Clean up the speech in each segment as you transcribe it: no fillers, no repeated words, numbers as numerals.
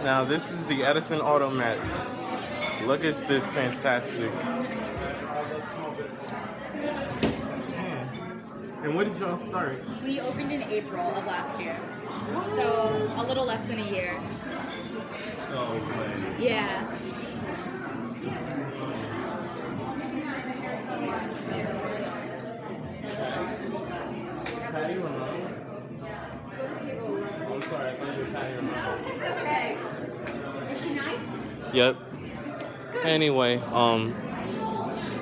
Now this is the Edison AutoMat. Look at this fantastic. And when did y'all start? We opened in April of last year. So a little less than a year. Oh man. Yeah. Patty Ramon. I'm sorry, I thought you were Patty Ramon. That's okay. Is she nice? Yep. Anyway,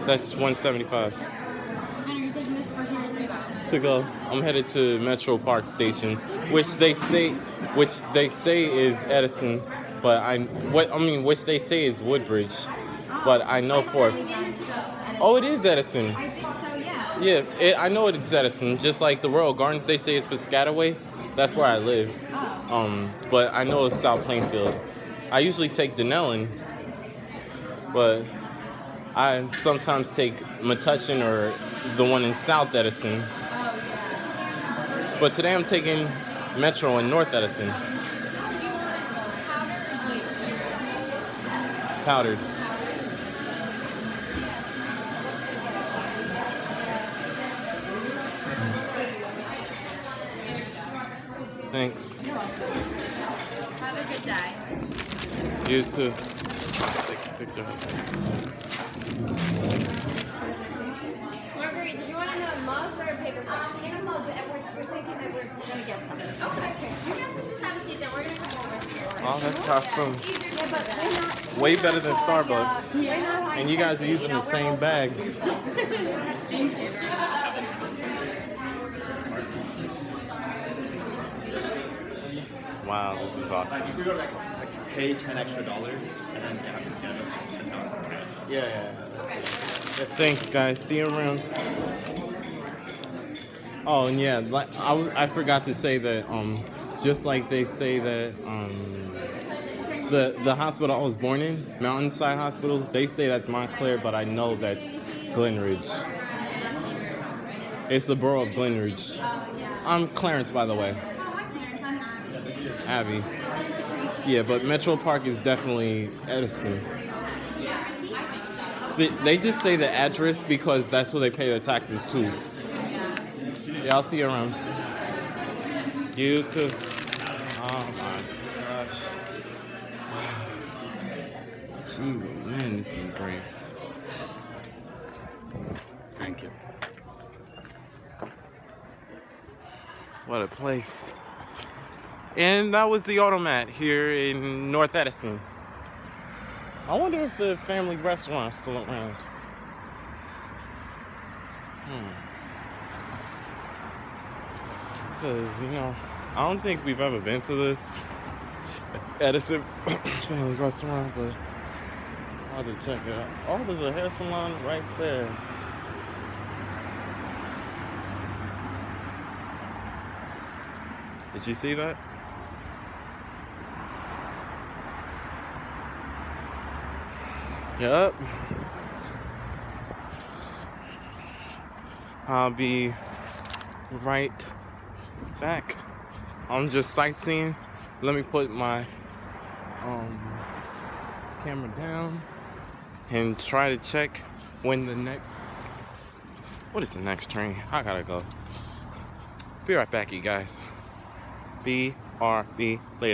that's $175. And are you taking this for here to go? To go. I'm headed to Metro Park Station, which they say is Edison, but which they say is Woodbridge, but I know for. Oh, it is Edison. I think so, yeah. Yeah, I know it's Edison. Just like the Royal Gardens, they say it's Piscataway. That's where I live. But I know it's South Plainfield. I usually take Denellen, but I sometimes take Metuchen or the one in South Edison. But today I'm taking Metro in North Edison. Powdered. Thanks. Have a good day. You too. Take a picture. Marguerite, did you want a mug or a paper cup? In a mug, but we're thinking that we're going to get something. Okay. You guys can just have a seat then. We're going to come over here. Oh, that's awesome. Yeah, but we're not. Way better than Starbucks. Yeah. And you guys are using the same bags. Thank you. Wow, this is awesome. If we go to like pay $10 extra and then get us just $10 in cash. Yeah. Thanks, guys. See you around. Oh, and yeah, like I forgot to say that. Just like they say that the hospital I was born in, Mountainside Hospital, they say that's Montclair, but I know that's Glenridge. It's the borough of Glenridge. I'm Clarence, by the way. Abby. Yeah, but Metro Park is definitely Edison. They just say the address because that's where they pay their taxes to. Yeah, I'll see you around. You too. Oh my gosh. Jeez, man, this is great. Thank you. What a place. And that was the AutoMat here in North Edison. I wonder if the family restaurant's still around. Because, I don't think we've ever been to the Edison family restaurant, but I'll have to check it out. Oh, there's a hair salon right there. Did you see that? Yep. I'll be right back. I'm just sightseeing. Let me put my camera down and try to check when the next. What is the next train? I gotta go. Be right back, you guys. BRB later.